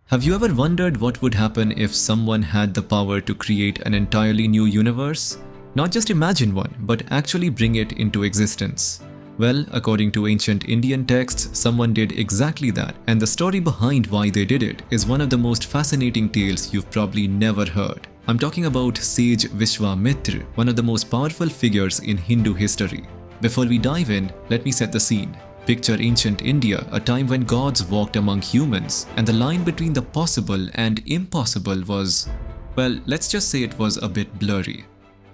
Have you ever wondered what would happen if someone had the power to create an entirely new universe? Not just imagine one, but actually bring it into existence. Well, according to ancient Indian texts, someone did exactly that, and the story behind why they did it is one of the most fascinating tales you've probably never heard. I'm talking about Sage Vishwamitra, one of the most powerful figures in Hindu history. Before we dive in, let me set the scene. Picture ancient India, a time when gods walked among humans, and the line between the possible and impossible was, well, let's just say it was a bit blurry.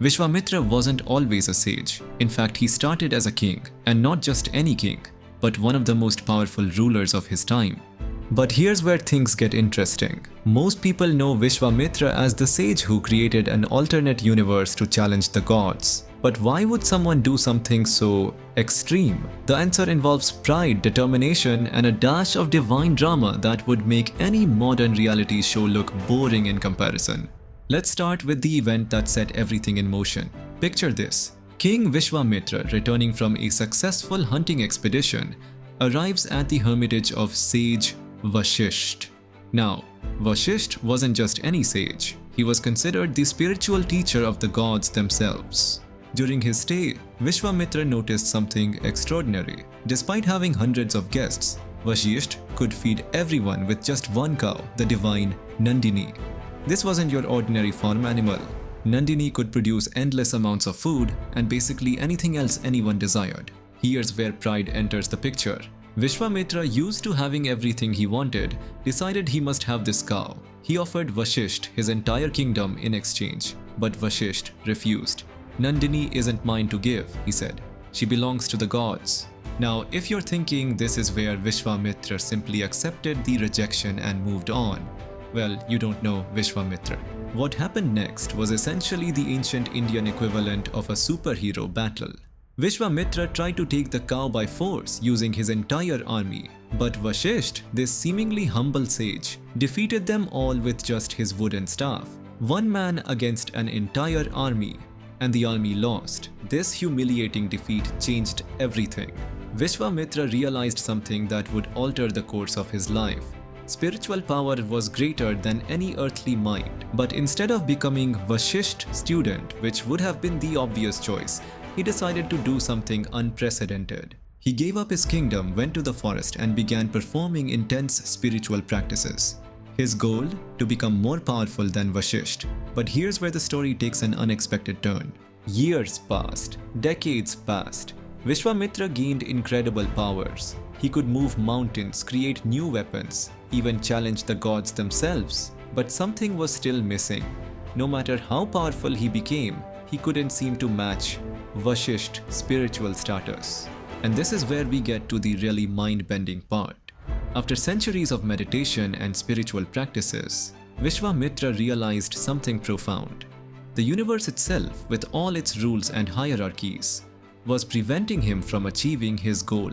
Vishwamitra wasn't always a sage. In fact, he started as a king, and not just any king, but one of the most powerful rulers of his time. But here's where things get interesting. Most people know Vishwamitra as the sage who created an alternate universe to challenge the gods. But why would someone do something so extreme? The answer involves pride, determination, and a dash of divine drama that would make any modern reality show look boring in comparison. Let's start with the event that set everything in motion. Picture this. King Vishwamitra, returning from a successful hunting expedition, arrives at the hermitage of Sage Vishwamitra. Now, Vishwamitra wasn't just any sage. He was considered the spiritual teacher of the gods themselves. During his stay, Vishwamitra noticed something extraordinary. Despite having hundreds of guests, Vishwamitra could feed everyone with just one cow, the divine Nandini. This wasn't your ordinary farm animal. Nandini could produce endless amounts of food and basically anything else anyone desired. Here's where pride enters the picture. Vishwamitra, used to having everything he wanted, decided he must have this cow. He offered Vishwamitra his entire kingdom in exchange, but Vishwamitra refused. Nandini isn't mine to give, he said. She belongs to the gods. Now, if you're thinking this is where Vishwamitra simply accepted the rejection and moved on, well, you don't know Vishwamitra. What happened next was essentially the ancient Indian equivalent of a superhero battle. Vishwamitra tried to take the cow by force using his entire army, but Vishwamitra, this seemingly humble sage, defeated them all with just his wooden staff. One man against an entire army, and the army lost. This humiliating defeat changed everything. Vishwamitra realized something that would alter the course of his life. Spiritual power was greater than any earthly might, but instead of becoming Vishwamitra's student, which would have been the obvious choice, he decided to do something unprecedented. He gave up his kingdom, went to the forest, and began performing intense spiritual practices. His goal? To become more powerful than Vishwamitra. But here's where the story takes an unexpected turn. Years passed, decades passed. Vishwamitra gained incredible powers. He could move mountains, create new weapons, even challenge the gods themselves. But something was still missing. No matter how powerful he became, he couldn't seem to match Vishwamitra's spiritual status. And this is where we get to the really mind-bending part. After centuries of meditation and spiritual practices, Vishwamitra realized something profound. The universe itself, with all its rules and hierarchies, was preventing him from achieving his goal.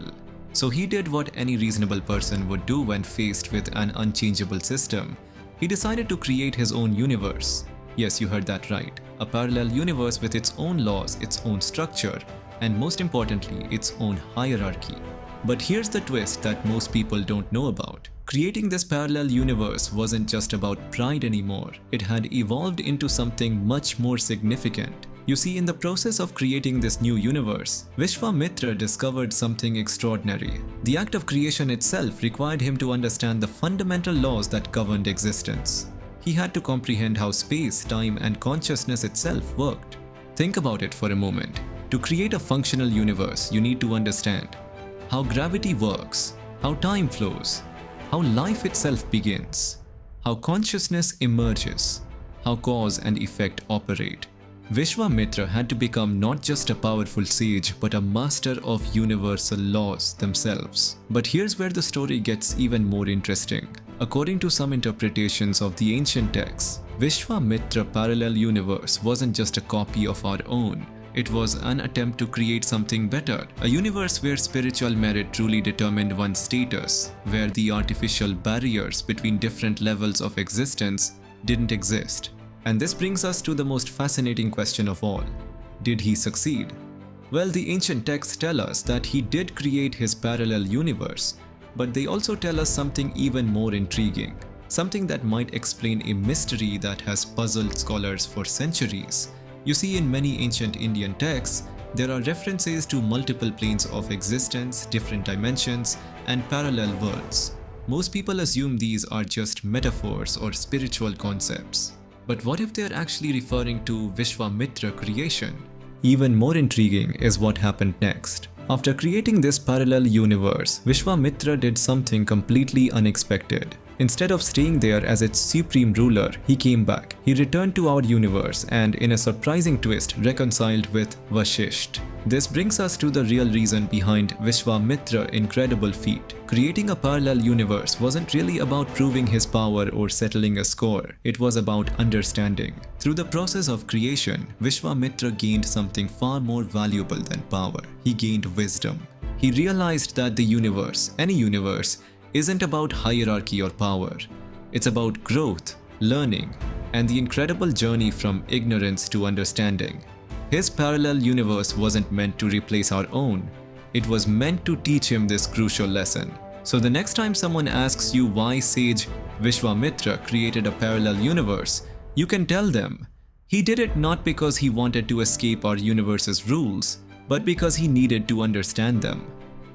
So he did what any reasonable person would do when faced with an unchangeable system. He decided to create his own universe. Yes, you heard that right. A parallel universe with its own laws, its own structure, and most importantly, its own hierarchy. But here's the twist that most people don't know about. Creating this parallel universe wasn't just about pride anymore. It had evolved into something much more significant. You see, in the process of creating this new universe, Vishwamitra discovered something extraordinary. The act of creation itself required him to understand the fundamental laws that governed existence. He had to comprehend how space, time, and consciousness itself worked. Think about it for a moment. To create a functional universe, you need to understand how gravity works, how time flows, how life itself begins, how consciousness emerges, how cause and effect operate. Vishwamitra had to become not just a powerful sage, but a master of universal laws themselves. But here's where the story gets even more interesting. According to some interpretations of the ancient texts, Vishwamitra parallel universe wasn't just a copy of our own. It was an attempt to create something better, a universe where spiritual merit truly determined one's status, where the artificial barriers between different levels of existence didn't exist. And this brings us to the most fascinating question of all. Did he succeed? Well, the ancient texts tell us that he did create his parallel universe, but they also tell us something even more intriguing. something that might explain a mystery that has puzzled scholars for centuries. You see, in many ancient Indian texts, there are references to multiple planes of existence, different dimensions, and parallel worlds. Most people assume these are just metaphors or spiritual concepts. But what if they're actually referring to Vishwamitra creation? Even more intriguing is what happened next. After creating this parallel universe, Vishwamitra did something completely unexpected. Instead of staying there as its supreme ruler, he came back. He returned to our universe and, in a surprising twist, reconciled with Vashisht. This brings us to the real reason behind Vishwamitra's incredible feat. Creating a parallel universe wasn't really about proving his power or settling a score. It was about understanding. Through the process of creation, Vishwamitra gained something far more valuable than power. He gained wisdom. He realized that the universe, any universe, isn't about hierarchy or power. It's about growth, learning, and the incredible journey from ignorance to understanding. His parallel universe wasn't meant to replace our own. It was meant to teach him this crucial lesson. So the next time someone asks you why Sage Vishwamitra created a parallel universe, you can tell them, he did it not because he wanted to escape our universe's rules, but because he needed to understand them.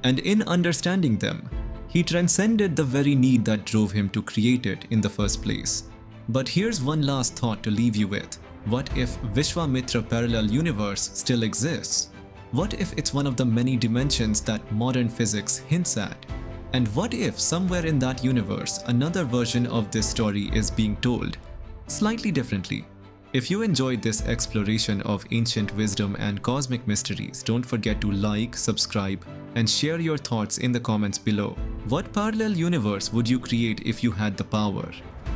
And in understanding them, he transcended the very need that drove him to create it in the first place. But here's one last thought to leave you with. What if Vishwamitra parallel universe still exists? What if it's one of the many dimensions that modern physics hints at? And what if somewhere in that universe, another version of this story is being told, slightly differently? If you enjoyed this exploration of ancient wisdom and cosmic mysteries, don't forget to like, subscribe, and share your thoughts in the comments below. What parallel universe would you create if you had the power?